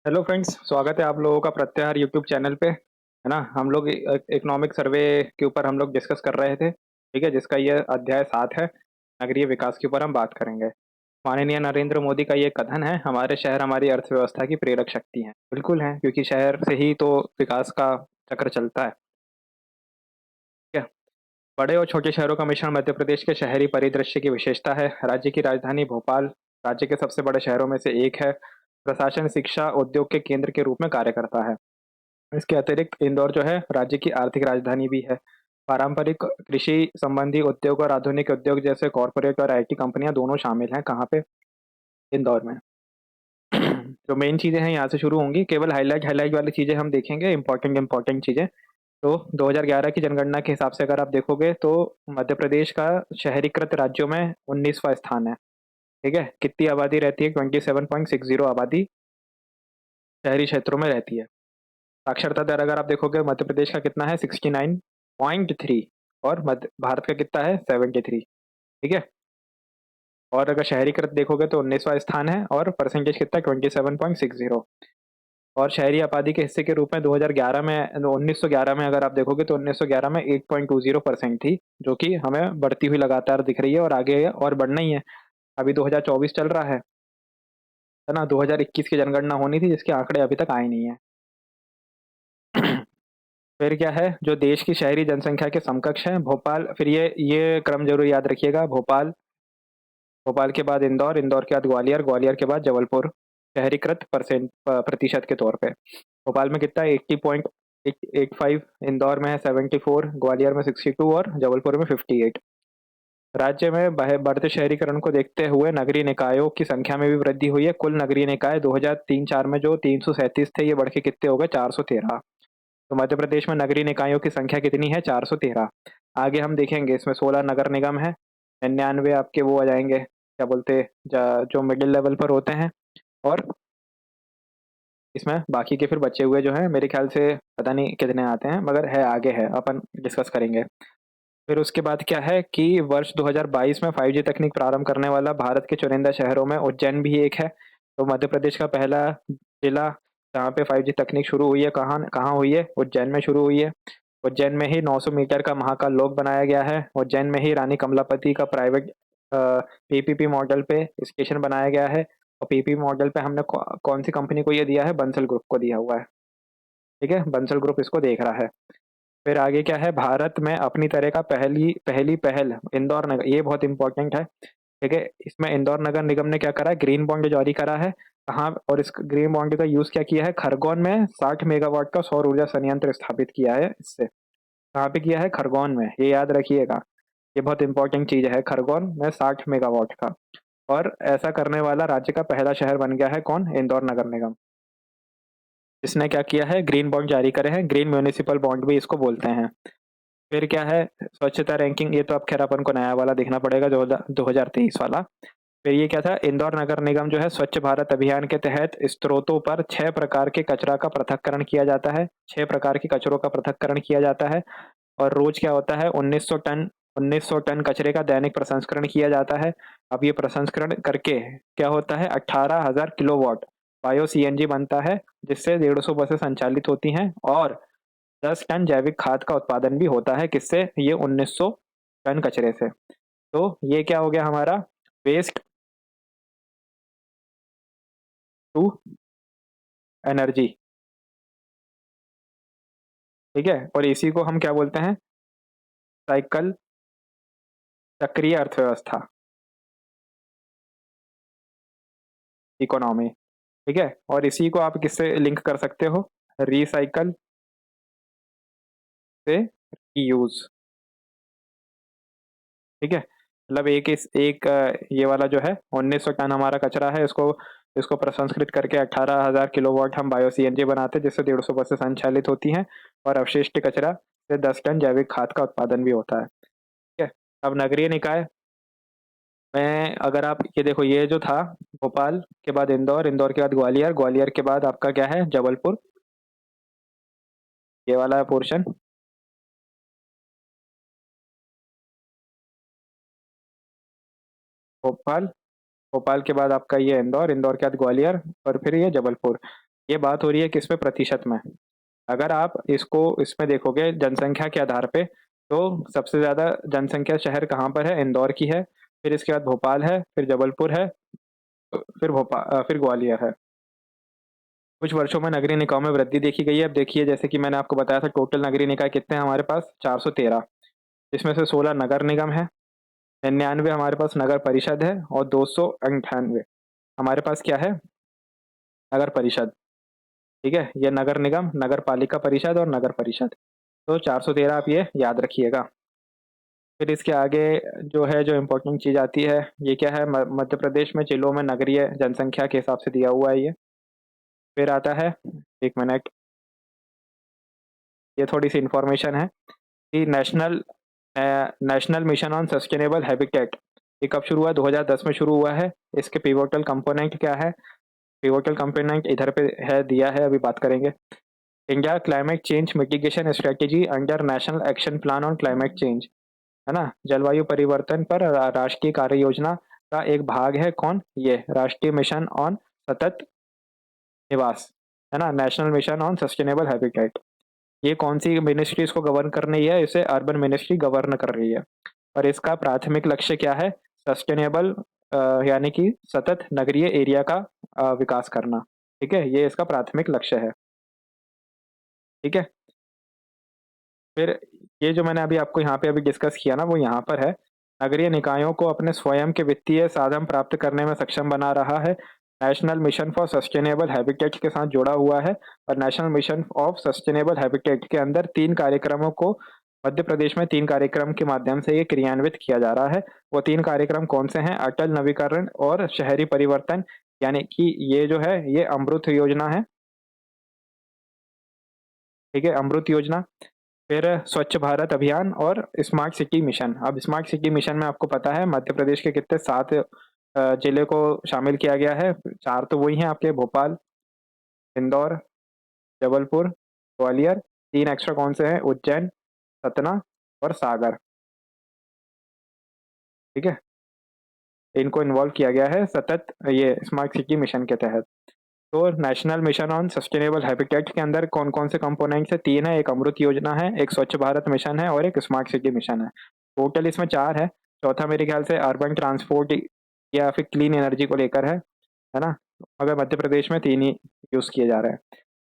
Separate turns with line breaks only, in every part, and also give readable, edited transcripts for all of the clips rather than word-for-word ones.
Hello friends, स्वागत है आप लोगों का प्रत्याहार यूट्यूब चैनल पे। है ना। हम लोग इकोनॉमिक सर्वे के ऊपर हम लोग डिस्कस कर रहे थे, ठीक है, जिसका ये अध्याय 7 है। नगरीय विकास के ऊपर हम बात करेंगे। माननीय नरेंद्र मोदी का ये कथन है, हमारे शहर हमारी अर्थव्यवस्था की प्रेरक शक्ति हैं। बिल्कुल है, क्योंकि शहर से ही तो विकास का चक्र चलता है। ठीक है। बड़े और छोटे शहरों का मिश्रण मध्य प्रदेश के शहरी परिदृश्य की विशेषता है। राज्य की राजधानी भोपाल राज्य के सबसे बड़े शहरों में से एक है। प्रशासन, शिक्षा, उद्योग के केंद्र के रूप में कार्य करता है। इसके अतिरिक्त इंदौर जो है राज्य की आर्थिक राजधानी भी है। पारंपरिक कृषि संबंधी उद्योग और आधुनिक उद्योग जैसे कॉरपोरेट और आईटी कंपनियां दोनों शामिल हैं। कहाँ पे? इंदौर में। जो मेन चीजें हैं यहाँ से शुरू होंगी, केवल हाईलाइट हाईलाइट वाली चीजें हम देखेंगे, इंपॉर्टेंट इंपॉर्टेंट चीजें। तो 2011 की जनगणना के हिसाब से अगर आप देखोगे तो मध्य प्रदेश का शहरीकृत राज्यों में 19वां स्थान है। ठीक है। कितनी आबादी रहती है? 27.60 आबादी शहरी क्षेत्रों में रहती है। साक्षरता दर अगर आप देखोगे मध्य प्रदेश का कितना है? 69.3। और मध्य भारत का कितना है? 73। ठीक है। और अगर शहरीकृत देखोगे तो 19वां स्थान है और परसेंटेज कितना है? 27.60। और शहरी आबादी के हिस्से के रूप में 2011 में 1911 में अगर आप देखोगे तो 1911 में 8.20% थी, जो कि हमें बढ़ती हुई लगातार दिख रही है और आगे और बढ़ना ही है। अभी 2024 चल रहा है ना। 2021 की जनगणना होनी थी, जिसके आंकड़े अभी तक आए नहीं है। फिर क्या है जो देश की शहरी जनसंख्या के समकक्ष है? भोपाल। फिर ये क्रम जरूर याद रखिएगा। भोपाल, भोपाल के बाद इंदौर, इंदौर के बाद ग्वालियर, ग्वालियर के बाद जबलपुर। शहरीकृत प्रतिशत के तौर पे भोपाल में कितना है? 80.85। इंदौर में है 74, ग्वालियर में 62 और जबलपुर में 58। राज्य में बढ़ते शहरीकरण को देखते हुए नगरीय निकायों की संख्या में भी वृद्धि हुई है। कुल नगरीय निकाय 2003-4 में जो 337 थे, ये बढ़ के कितने हो गए? 413। तो मध्य प्रदेश में नगरीय निकायों की संख्या कितनी है? 413। आगे हम देखेंगे, इसमें 16 नगर निगम है। 99 आपके वो आ जाएंगे, क्या बोलते हैं, जो मिडिल लेवल पर होते हैं। और इसमें बाकी के फिर बचे हुए जो हैं, मेरे ख्याल से पता नहीं कितने आते हैं, मगर है, आगे है, अपन डिस्कस करेंगे। फिर उसके बाद क्या है कि वर्ष 2022 में 5G तकनीक प्रारंभ करने वाला भारत के चुनिंदा शहरों में उज्जैन भी एक है। तो मध्य प्रदेश का पहला जिला जहाँ पे 5G तकनीक शुरू हुई है, कहाँ कहाँ हुई है? उज्जैन में शुरू हुई है। उज्जैन में ही 900 मीटर का महाकाल लोक बनाया गया है। उज्जैन में ही रानी कमलापति का प्राइवेट पीपीपी मॉडल पे स्टेशन बनाया गया है। और पीपीपी मॉडल पे हमने कौन सी कंपनी को ये दिया है? बंसल ग्रुप को दिया हुआ है। ठीक है, बंसल ग्रुप इसको देख रहा है। फिर आगे क्या है? भारत में अपनी तरह का पहली पहली पहल इंदौर नगर, ये बहुत इंपॉर्टेंट है। ठीक है। इसमें इंदौर नगर निगम ने क्या करा है? ग्रीन बॉन्ड जारी करा है। कहाँ? और इस ग्रीन बॉन्ड का यूज क्या किया है? खरगोन में 60 मेगावाट का सौर ऊर्जा संयंत्र स्थापित किया है इससे। कहाँ पे किया है? खरगोन में, ये याद रखिएगा। ये बहुत इंपॉर्टेंट चीज है, खरगोन में 60 मेगावाट का। और ऐसा करने वाला राज्य का पहला शहर बन गया है कौन? इंदौर नगर निगम। इसने क्या किया है? ग्रीन बॉन्ड जारी करे हैं। ग्रीन म्यूनिसिपल बॉन्ड भी इसको बोलते हैं। फिर क्या है? स्वच्छता रैंकिंग, ये तो अब खैर अपन को नया वाला देखना पड़ेगा, 2023 वाला। फिर ये क्या था? इंदौर नगर निगम जो है स्वच्छ भारत अभियान के तहत स्त्रोतों पर 6 प्रकार के कचरा का पृथक्करण किया जाता है। 6 प्रकार के कचरों का पृथक्करण किया जाता है। और रोज क्या होता है? 1900 टन कचरे का दैनिक प्रसंस्करण किया जाता है। अब ये प्रसंस्करण करके क्या होता है? 18,000 किलोवाट बायो सीएनजी बनता है, जिससे 150 बसें संचालित होती हैं। और 10 टन जैविक खाद का उत्पादन भी होता है। किससे? ये 1900 टन कचरे से। तो ये क्या हो गया हमारा? Waste to energy. ठीक है। और इसी को हम क्या बोलते हैं? साइकिल चक्रीय अर्थव्यवस्था, इकोनॉमी। ठीक है। और इसी को आप किससे लिंक कर सकते हो? रिसाइकल से यूज। ठीक है। मतलब ये वाला जो है 1900 टन हमारा कचरा है, इसको इसको प्रसंस्कृत करके 18,000 किलोवाट हम बायो सीएनजी बनाते हैं, जिससे 150 बसें संचालित होती हैं। और अवशिष्ट कचरा से 10 टन जैविक खाद का उत्पादन भी होता है। ठीक है। अब नगरीय निकाय में अगर आप ये देखो, ये जो था भोपाल के बाद इंदौर, इंदौर के बाद ग्वालियर, ग्वालियर के बाद आपका क्या है? जबलपुर। ये वाला पोर्शन। भोपाल, भोपाल के बाद आपका ये इंदौर, इंदौर के बाद ग्वालियर, और फिर ये जबलपुर। ये बात हो रही है किस पे, प्रतिशत में। अगर आप इसको इसमें देखोगे जनसंख्या के आधार पे, तो सबसे ज़्यादा जनसंख्या शहर कहाँ पर है, इंदौर की है। फिर इसके बाद भोपाल है, फिर जबलपुर है, फिर ग्वालियर है। कुछ वर्षों में नगरीय निकायों में वृद्धि देखी गई है। अब देखिए, जैसे कि मैंने आपको बताया था, टोटल नगरीय निकाय कितने हैं हमारे पास, 413। इसमें से 16 नगर निगम है, 99 हमारे पास नगर परिषद है, और 298 हमारे पास क्या है, नगर परिषद। ठीक है, ये नगर निगम, नगर पालिका परिषद और नगर परिषद। तो 413 आप ये याद रखिएगा। फिर इसके आगे जो है, जो इम्पोर्टेंट चीज़ आती है, ये क्या है, मध्य प्रदेश में जिलों में नगरीय जनसंख्या के हिसाब से दिया हुआ है ये। फिर आता है, एक मिनट, ये थोड़ी सी इंफॉर्मेशन है कि national mission on sustainable habitat, ये कब शुरू हुआ, 2010 में शुरू हुआ है। इसके पिवोटल कंपोनेंट क्या है, पिवोटल कंपोनेंट इधर पे है, दिया है, अभी बात करेंगे। India climate change mitigation strategy under national action plan on climate change, है ना, जलवायु परिवर्तन पर राष्ट्रीय कार्य योजना का एक भाग है कौन, ये राष्ट्रीय मिशन ऑन सतत निवास, है ना, national mission on sustainable habitat. ये कौन सी मिनिस्ट्री इसको गवर्न कर रही है, इसे अर्बन मिनिस्ट्री गवर्न कर रही है। और इसका प्राथमिक लक्ष्य क्या है, सस्टेनेबल, यानी कि सतत नगरीय एरिया का विकास करना। ठीक है, ये इसका प्राथमिक लक्ष्य है। ठीक है, फिर ये जो मैंने अभी आपको यहाँ पे अभी डिस्कस किया ना, वो यहाँ पर है। नगरीय निकायों को अपने स्वयं के वित्तीय साधन प्राप्त करने में सक्षम बना रहा है। National mission for sustainable habitat के साथ जुड़ा हुआ है। और national mission of sustainable habitat के अंदर 3 कार्यक्रमों को, मध्य प्रदेश में 3 कार्यक्रम के माध्यम से ये क्रियान्वित किया जा रहा है। वो 3 कार्यक्रम कौन से हैं, अटल नवीकरण और शहरी परिवर्तन, यानी कि ये जो है ये अमृत योजना है। ठीक है, अमृत योजना। फिर स्वच्छ भारत अभियान और स्मार्ट सिटी मिशन। अब स्मार्ट सिटी मिशन में आपको पता है मध्य प्रदेश के कितने, 7 जिले को शामिल किया गया है। 4 तो वही हैं आपके, भोपाल, इंदौर, जबलपुर, ग्वालियर। 3 एक्स्ट्रा कौन से हैं, उज्जैन, सतना और सागर। ठीक है, इनको इन्वॉल्व किया गया है सतत ये स्मार्ट सिटी मिशन के तहत। तो national mission on sustainable habitat के अंदर कौन कौन से कंपोनेंट्स है, 3 है, एक अमृत योजना है, एक स्वच्छ भारत मिशन है और एक स्मार्ट सिटी मिशन है। टोटल इसमें 4 है। चौथा मेरे ख्याल से अर्बन ट्रांसपोर्ट या फिर क्लीन एनर्जी को लेकर है ना। मगर मध्य प्रदेश में 3 ही यूज किए जा रहे हैं।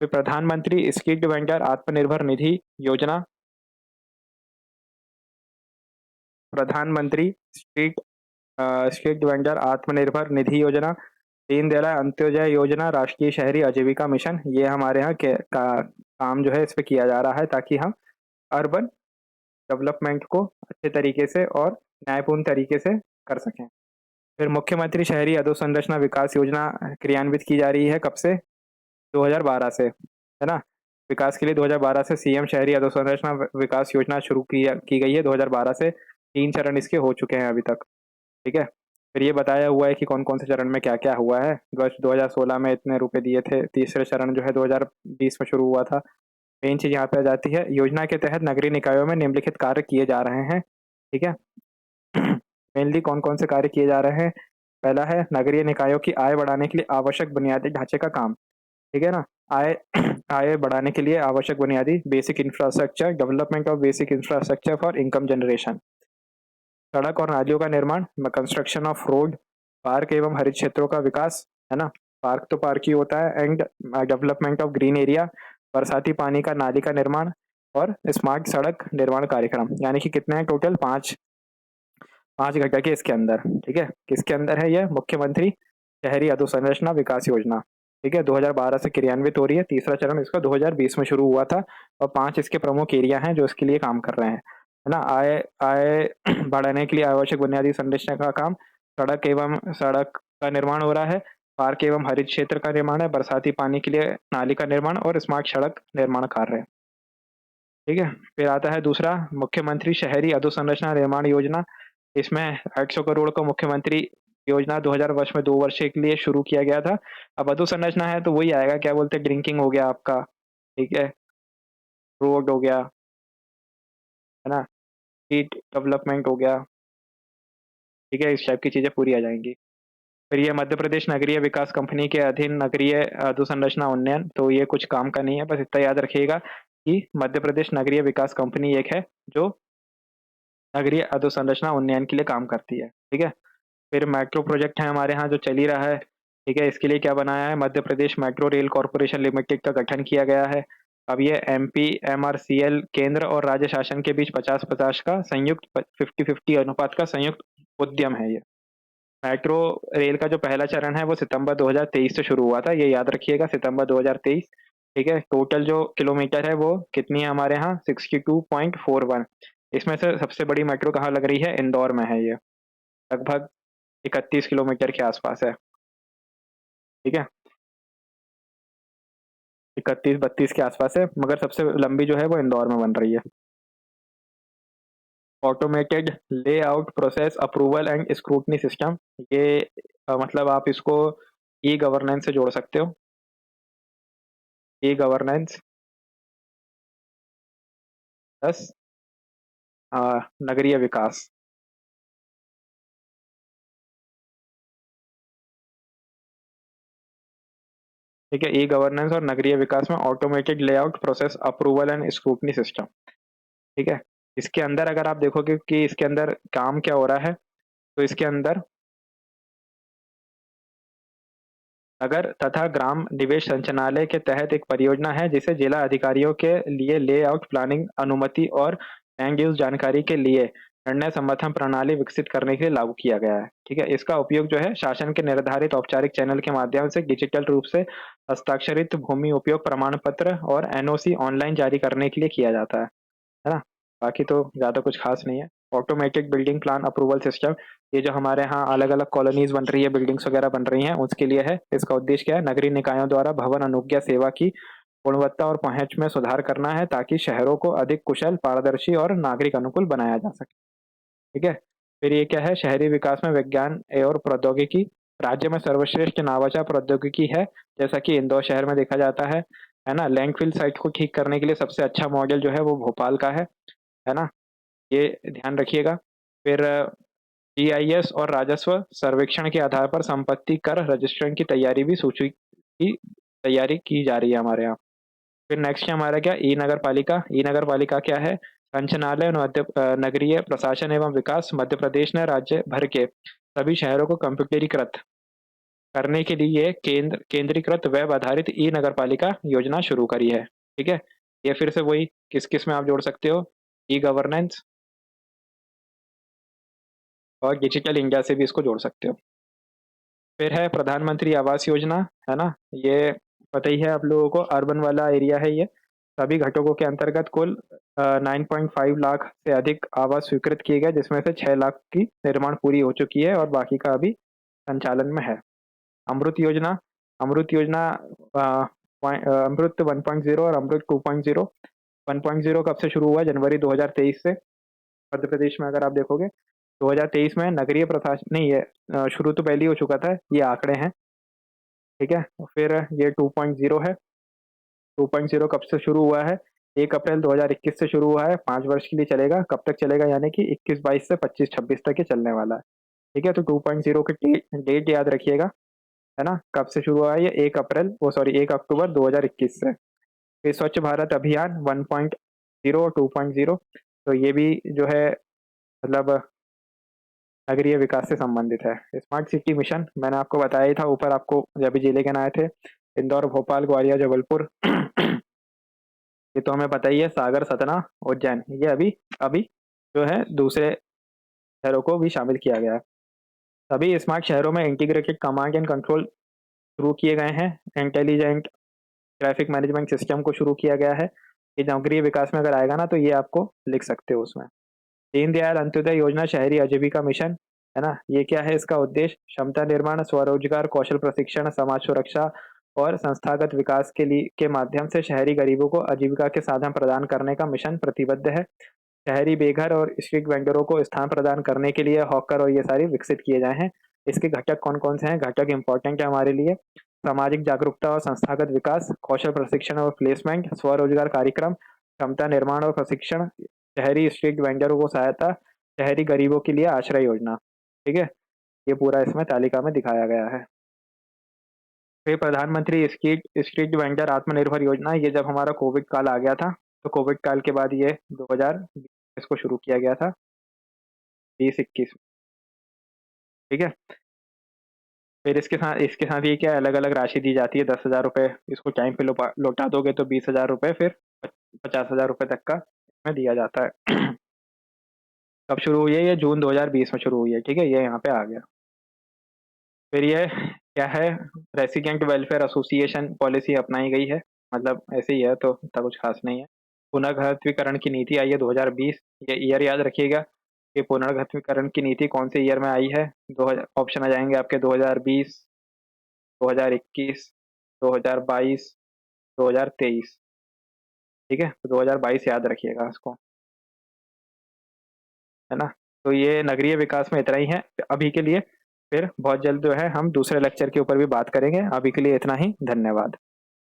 फिर प्रधानमंत्री स्ट्रीट वेंडर आत्मनिर्भर निधि योजना, प्रधानमंत्री street street vendor Atmanirbhar Nidhi योजना, दीनदयाल अंत्योदय योजना, राष्ट्रीय शहरी आजीविका मिशन, ये हमारे यहाँ काम जो है इस पे किया जा रहा है, ताकि हम अर्बन डेवलपमेंट को अच्छे तरीके से और न्यायपूर्ण तरीके से कर सकें। फिर मुख्यमंत्री शहरी अधोसंरचना विकास योजना क्रियान्वित की जा रही है, कब से, 2012 से, है ना। विकास के लिए 2012 से सीएम शहरी अधोसंरचना विकास योजना शुरू की गई है 2012 से। 3 चरण इसके हो चुके हैं अभी तक। ठीक है, फिर ये बताया हुआ है कि कौन कौन से चरण में क्या क्या हुआ है। वर्ष 2016 में इतने रुपए दिए थे। तीसरे चरण जो है 2020 में शुरू हुआ था। मेन चीज यहाँ पे आ जाती है, योजना के तहत नगरीय निकायों में निम्नलिखित कार्य किए जा रहे हैं। ठीक है, मेनली कौन कौन से कार्य किए जा रहे हैं। पहला है नगरीय निकायों की आय बढ़ाने के लिए आवश्यक बुनियादी ढांचे का काम। ठीक है ना, आय आय बढ़ाने के लिए आवश्यक बुनियादी basic infrastructure, development of basic infrastructure for income generation. सड़क और नालियों का निर्माण, कंस्ट्रक्शन ऑफ रोड, पार्क एवं हरित क्षेत्रों का विकास, है ना, पार्क तो पार्क ही होता है। And development of green area, बरसाती पानी का नाली का निर्माण और स्मार्ट सड़क निर्माण कार्यक्रम। यानी कि कितने हैं टोटल, 5 घटक है इसके अंदर। ठीक है, किसके अंदर है, यह मुख्यमंत्री शहरी अधोसंरचना विकास योजना। ठीक है, 2012 से क्रियान्वित हो रही है। तीसरा चरण इसका 2020 में शुरू हुआ था। और 5 इसके प्रमुख एरिया हैं जो इसके लिए काम कर रहे हैं, है ना। आय आय बढ़ाने के लिए आवश्यक बुनियादी संरचना का काम, सड़क का निर्माण हो रहा है, पार्क एवं हरित क्षेत्र का निर्माण है, बरसाती पानी के लिए नाली का निर्माण और स्मार्ट सड़क निर्माण कार्य है। ठीक है, फिर आता है दूसरा, मुख्यमंत्री शहरी अधोसंरचना निर्माण योजना। इसमें 800 करोड़ का मुख्यमंत्री योजना 2000 वर्ष में 2 वर्ष के लिए शुरू किया गया था। अब अधोसंरचना है तो वही आएगा, क्या बोलते हैं, ड्रिंकिंग हो गया आपका, ठीक है, रोड हो गया, है ना, स्ट्रीट डेवलपमेंट हो गया। ठीक है, इस टाइप की चीजें पूरी आ जाएंगी। फिर ये मध्य प्रदेश नगरीय विकास कंपनी के अधीन नगरीय अधोसंरचना उन्नयन, तो ये कुछ काम का नहीं है, बस इतना याद रखिएगा कि मध्य प्रदेश नगरीय विकास कंपनी एक है जो नगरीय अधोसंरचना उन्नयन के लिए काम करती है। ठीक है। फिर मेट्रो प्रोजेक्ट है हमारे यहाँ जो चल ही रहा है। ठीक है। इसके लिए क्या बनाया है, Madhya Pradesh metro rail corporation limited का गठन किया गया है। अब ये एमपी एमआरसीएल केंद्र और राज्य शासन के बीच 50-50 का संयुक्त 50-50 अनुपात का संयुक्त उद्यम है ये। मेट्रो रेल का जो पहला चरण है वो सितंबर 2023 से शुरू हुआ था, ये याद रखिएगा, सितंबर 2023। ठीक है। टोटल जो किलोमीटर है वो कितनी है हमारे यहाँ, 62.41। इसमें से सबसे बड़ी मेट्रो कहाँ लग रही है, इंदौर में है ये, लगभग 31 किलोमीटर के आसपास है। ठीक है। 31-32 के आसपास है, मगर सबसे लंबी जो है वो इंदौर में बन रही है। Automated layout process approval and scrutiny system, ये मतलब आप इसको ई गवर्नेंस से जोड़ सकते हो। ई गवर्नेंस प्लस नगरीय विकास। ठीक है। ई गवर्नेंस और नगरीय विकास में automated layout process approval and scrutiny system. ठीक है। इसके अंदर अगर आप देखोगे कि इसके अंदर काम क्या हो रहा है, तो इसके अंदर नगर तथा ग्राम निवेश संचालनालय के तहत एक परियोजना है जिसे जिला अधिकारियों के लिए लेआउट प्लानिंग अनुमति और लैंड यूज जानकारी के लिए निर्णय समर्थन प्रणाली विकसित करने के लिए लागू किया गया है। ठीक है। इसका उपयोग जो है शासन के निर्धारित औपचारिक चैनल के माध्यम से डिजिटल रूप से हस्ताक्षरित भूमि उपयोग प्रमाण पत्र और एनओसी ऑनलाइन जारी करने के लिए किया जाता है ना। बाकी तो ज़्यादा कुछ खास नहीं है। Automated building plan approval system, ये जो हमारे यहाँ अलग अलग कॉलोनीज बन रही है, बिल्डिंग्स वगैरह बन रही हैं, उसके लिए है। इसका उद्देश्य क्या है, नगरीय निकायों द्वारा भवन अनुज्ञा सेवा की गुणवत्ता और पहुंच में सुधार करना है ताकि शहरों को अधिक कुशल, पारदर्शी और नागरिक अनुकूल बनाया जा सके। ठीक है। फिर ये क्या है, शहरी विकास में विज्ञान और प्रौद्योगिकी, राज्य में सर्वश्रेष्ठ नवाचार प्रौद्योगिकी है, जैसा कि इंदौर शहर में देखा जाता है ना। लैंडफिल साइट को ठीक करने के लिए सबसे अच्छा मॉडल जो है वो भोपाल का है ना, ये ध्यान रखिएगा। फिर जीआईएस और राजस्व सर्वेक्षण के आधार पर संपत्ति कर रजिस्ट्रेशन की तैयारी भी सूची की तैयारी की जा रही है हमारे यहाँ। फिर नेक्स्ट है हमारा क्या, ई नगर पालिका। ई नगर पालिका क्या है, संचालनालय नगरीय प्रशासन एवं विकास, मध्य प्रदेश ने राज्य भर के सभी शहरों को कंप्यूटरीकृत करने के लिए केंद्रीकृत वेब आधारित ई नगर पालिका योजना शुरू करी है। ठीक है। ये फिर से वही, किस किस में आप जोड़ सकते हो, ई गवर्नेंस और डिजिटल इंडिया से भी इसको जोड़ सकते हो। फिर है प्रधानमंत्री आवास योजना, है ना। ये पता ही है आप लोगों को, अर्बन वाला एरिया है ये। सभी घटकों के अंतर्गत कुल 9.5 लाख से अधिक आवास स्वीकृत किए गए, जिसमें से 6 लाख की निर्माण पूरी हो चुकी है और बाकी का अभी संचालन में है। अमृत योजना, अमृत योजना अमृत 1.0 और अमृत 2.0। 1.0 कब से शुरू हुआ, जनवरी 2023 से। मध्य प्रदेश में अगर आप देखोगे 2023 में नगरीय प्रशासन नहीं, ये शुरू तो पहले ही हो चुका था, ये आंकड़े हैं। ठीक है। फिर ये 2.0 है। 2.0 कब से शुरू हुआ है, 1 अप्रैल 2021 से शुरू हुआ है, 5 वर्ष के लिए चलेगा। कब तक चलेगा, यानी कि 21-22 से 25-26 तक ये चलने वाला है। ठीक है। तो 2.0 के डेट याद रखिएगा, है ना, कब से शुरू हुआ है ये, 1 अप्रैल, वो सॉरी 1 अक्टूबर 2021 से। फिर स्वच्छ भारत अभियान 1.0 2.0, तो ये भी जो है मतलब नगरीय विकास से संबंधित है। स्मार्ट सिटी मिशन मैंने आपको बताया ही था ऊपर, आपको जब भी जिले के नाम आए थे, इंदौर, भोपाल, ग्वालियर, जबलपुर। ये तो हमें पता ही है, सागर, सतना, उज्जैन, ये अभी अभी जो है दूसरे शहरों को भी शामिल किया गया है। सभी स्मार्ट शहरों में इंटीग्रेटेड कमांड एंड कंट्रोल शुरू किए गए हैं। इंटेलिजेंट ट्रैफिक मैनेजमेंट सिस्टम को शुरू किया गया है। ये नगरीय विकास में अगर आएगा ना तो ये आपको लिख सकते हो उसमें। दीनदयाल अंत्योदय योजना शहरी आजीविका मिशन, है ना, ये क्या है, इसका उद्देश्य क्षमता निर्माण, स्वरोजगार, कौशल प्रशिक्षण, समाज सुरक्षा और संस्थागत विकास के माध्यम से शहरी गरीबों को आजीविका के साधन प्रदान करने का मिशन प्रतिबद्ध है। शहरी बेघर और स्ट्रीट वेंडरों को स्थान प्रदान करने के लिए हॉकर और ये सारी विकसित किए गए हैं। इसके घटक कौन कौन से हैं, घटक इंपॉर्टेंट है हमारे लिए, सामाजिक जागरूकता और संस्थागत विकास, कौशल प्रशिक्षण और प्लेसमेंट, स्वरोजगार कार्यक्रम, क्षमता निर्माण और प्रशिक्षण, शहरी स्ट्रीट वेंडरों को सहायता, शहरी गरीबों के लिए आश्रय योजना। ठीक है। ये पूरा इसमें तालिका में दिखाया गया है। फिर प्रधानमंत्री स्ट्रीट वेंडर आत्मनिर्भर योजना, ये जब हमारा कोविड काल आ गया था, तो कोविड काल के बाद ये 2020 को शुरू किया गया था, 2021 में। ठीक है। फिर इसके साथ ये क्या अलग अलग राशि दी जाती है, 10,000 रुपये, इसको टाइम पे लौटा दोगे तो 20,000 रुपये, फिर 50,000 रुपये तक का इसमें दिया जाता है। कब शुरू हुई है ये? जून 2020 में शुरू हुई है। ठीक है, ये यहाँ पे आ गया। फिर ये क्या है? रेसिडेंट वेलफेयर एसोसिएशन पॉलिसी अपनाई गई है, मतलब ऐसे ही है, तो इतना कुछ खास नहीं है। पुनर्घत्वीकरण की नीति आई है 2020, ये ईयर याद रखिएगा। ये पुनर्घत्वीकरण की नीति कौन से ईयर में आई है? 2000 ऑप्शन आ जाएंगे आपके, 2020, 2021, 2022, 2023। ठीक है, तो 2022 याद रखिएगा इसको, है ना। तो ये नगरीय विकास में इतना ही है अभी के लिए। फिर बहुत जल्द जो है हम दूसरे लेक्चर के ऊपर भी बात करेंगे। अभी के लिए इतना ही, धन्यवाद।